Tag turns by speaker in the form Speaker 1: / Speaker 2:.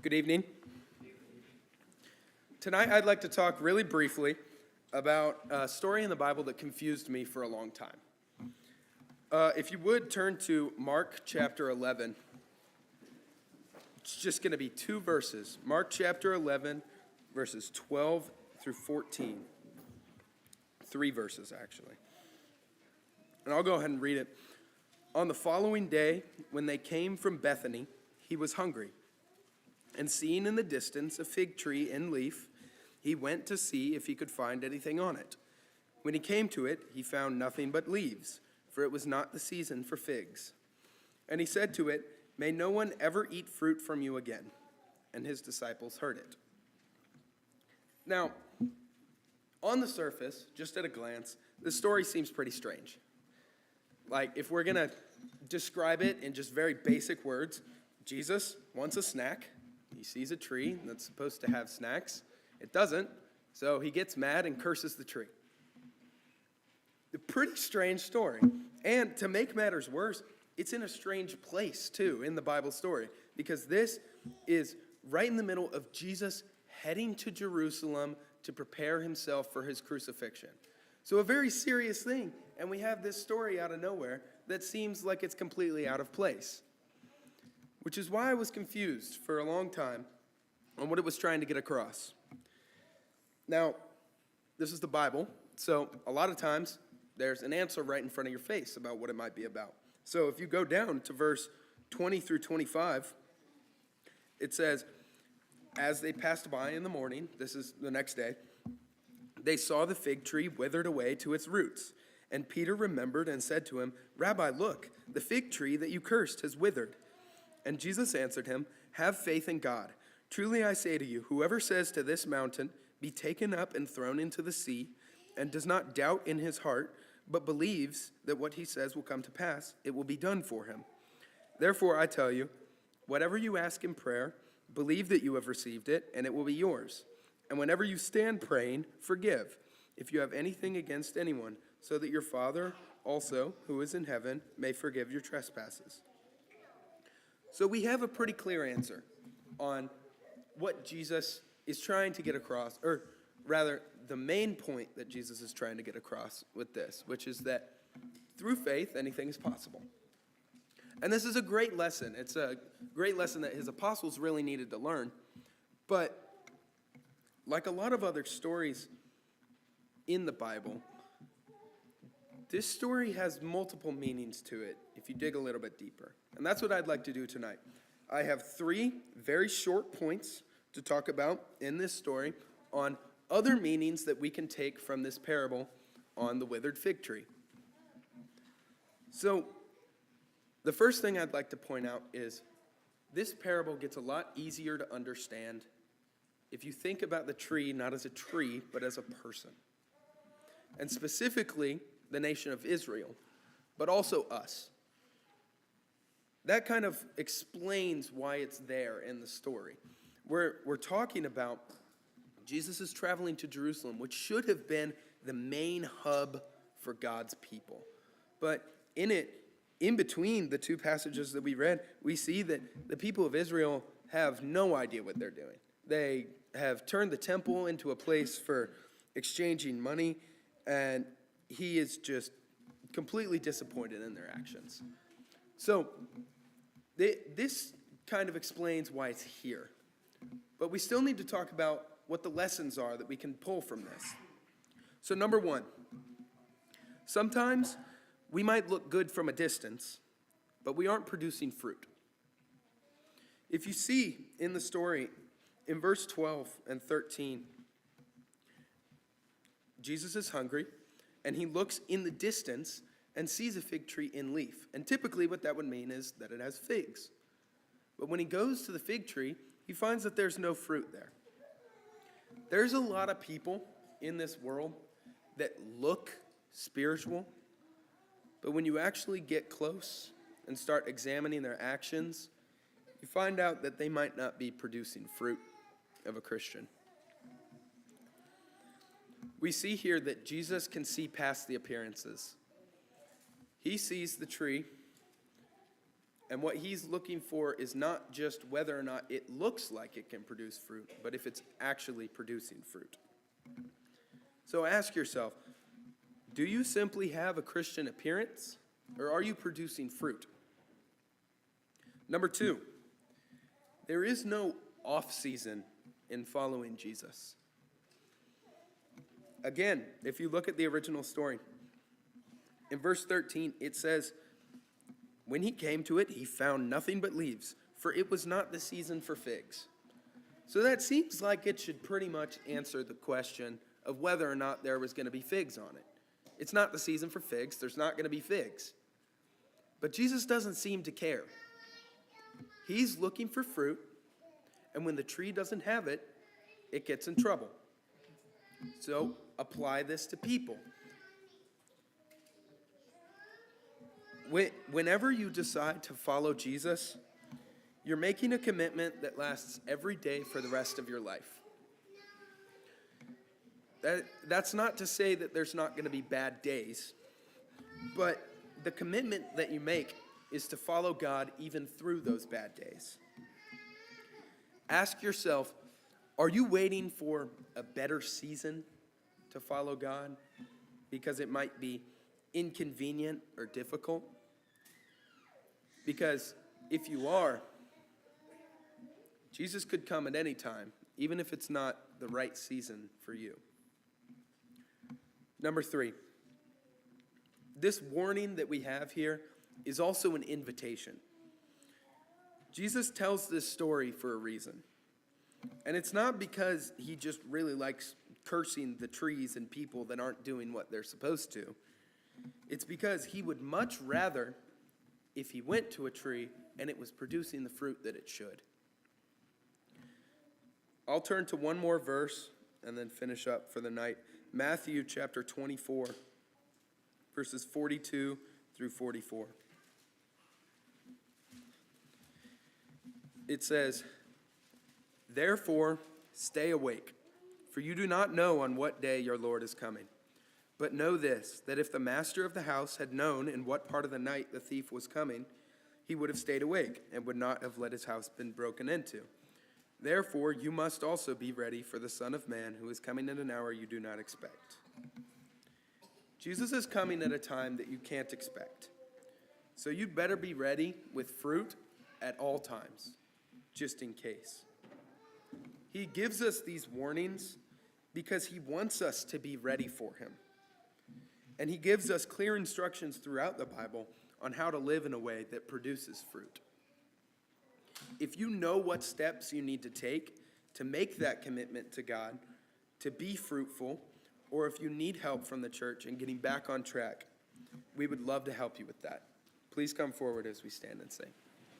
Speaker 1: Good evening. Tonight I'd like to talk really briefly about a story in the Bible that confused me for a long time. If you would turn to Mark chapter 11. It's just going to be two verses. Mark chapter 11, verses 12 through 14. Three verses, actually. And I'll go ahead and read it. On the following day, when they came from Bethany, he was hungry. And seeing in the distance a fig tree in leaf, he went to see if he could find anything on it. When he came to it, he found nothing but leaves, for it was not the season for figs. And he said to it, "May no one ever eat fruit from you again." And his disciples heard it. Now, on the surface, just at a glance, the story seems pretty strange. Like, if we're going to describe it in just very basic words, Jesus wants a snack. He sees a tree that's supposed to have snacks. It doesn't, so he gets mad and curses the tree. A pretty strange story. And to make matters worse, it's in a strange place, too, in the Bible story, because this is right in the middle of Jesus heading to Jerusalem to prepare himself for his crucifixion. So a very serious thing, and we have this story out of nowhere that seems like it's completely out of place, which is why I was confused for a long time on what it was trying to get across. Now, this is the Bible, so a lot of times there's an answer right in front of your face about what it might be about. So if you go down to verse 20 through 25, it says, "As they passed by in the morning," this is the next day, "they saw the fig tree withered away to its roots. And Peter remembered and said to him, 'Rabbi, look, the fig tree that you cursed has withered.' And Jesus answered him, 'Have faith in God. Truly I say to you, whoever says to this mountain, 'Be taken up and thrown into the sea,' and does not doubt in his heart, but believes that what he says will come to pass, it will be done for him. Therefore I tell you, whatever you ask in prayer, believe that you have received it, and it will be yours. And whenever you stand praying, forgive, if you have anything against anyone, so that your Father also, who is in heaven, may forgive your trespasses." So we have a pretty clear answer on what Jesus is trying to get across, or rather, the main point that Jesus is trying to get across with this, which is that through faith, anything is possible. And this is a great lesson. It's a great lesson that his apostles really needed to learn. But like a lot of other stories in the Bible, this story has multiple meanings to it if you dig a little bit deeper. And that's what I'd like to do tonight. I have three very short points to talk about in this story on other meanings that we can take from this parable on the withered fig tree. So, the first thing I'd like to point out is this parable gets a lot easier to understand if you think about the tree not as a tree, but as a person. And specifically, the nation of Israel, but also us. That kind of explains why it's there in the story. We're talking about Jesus is traveling to Jerusalem, which should have been the main hub for God's people. But in between the two passages that we read, we see that the people of Israel have no idea what they're doing. They have turned the temple into a place for exchanging money, and he is just completely disappointed in their actions. So this kind of explains why it's here. But we still need to talk about what the lessons are that we can pull from this. So number one, sometimes we might look good from a distance, but we aren't producing fruit. If you see in the story, in verse 12 and 13, Jesus is hungry, and he looks in the distance and sees a fig tree in leaf. And typically what that would mean is that it has figs. But when he goes to the fig tree, he finds that there's no fruit there. There's a lot of people in this world that look spiritual, but when you actually get close and start examining their actions, you find out that they might not be producing fruit of a Christian. We see here that Jesus can see past the appearances. He sees the tree And what he's looking for is not just whether or not it looks like it can produce fruit, but if it's actually producing fruit. So ask yourself, do you simply have a Christian appearance, or are you producing fruit? Number 2, there is no off-season in following Jesus. Again, if you look at the original story, in verse 13, it says, when he came to it, he found nothing but leaves, for it was not the season for figs. So that seems like it should pretty much answer the question of whether or not there was going to be figs on it. It's not the season for figs. There's not going to be figs. But Jesus doesn't seem to care. He's looking for fruit, and when the tree doesn't have it, it gets in trouble. So apply this to people. Whenever you decide to follow Jesus, you're making a commitment that lasts every day for the rest of your life. That's not to say that there's not going to be bad days, but the commitment that you make is to follow God even through those bad days. Ask yourself, are you waiting for a better season to follow God because it might be inconvenient or difficult? Because if you are, Jesus could come at any time, even if it's not the right season for you. Number 3, this warning that we have here is also an invitation. Jesus tells this story for a reason. And it's not because he just really likes cursing the trees and people that aren't doing what they're supposed to. It's because he would much rather if he went to a tree and it was producing the fruit that it should. I'll turn to one more verse and then finish up for the night. Matthew chapter 24, verses 42 through 44. It says, therefore, stay awake, for you do not know on what day your Lord is coming. But know this, that if the master of the house had known in what part of the night the thief was coming, he would have stayed awake and would not have let his house been broken into. Therefore, you must also be ready for the Son of Man who is coming at an hour you do not expect. Jesus is coming at a time that you can't expect. So you'd better be ready with fruit at all times, just in case. He gives us these warnings because he wants us to be ready for him. And he gives us clear instructions throughout the Bible on how to live in a way that produces fruit. If you know what steps you need to take to make that commitment to God, to be fruitful, or if you need help from the church in getting back on track, we would love to help you with that. Please come forward as we stand and sing.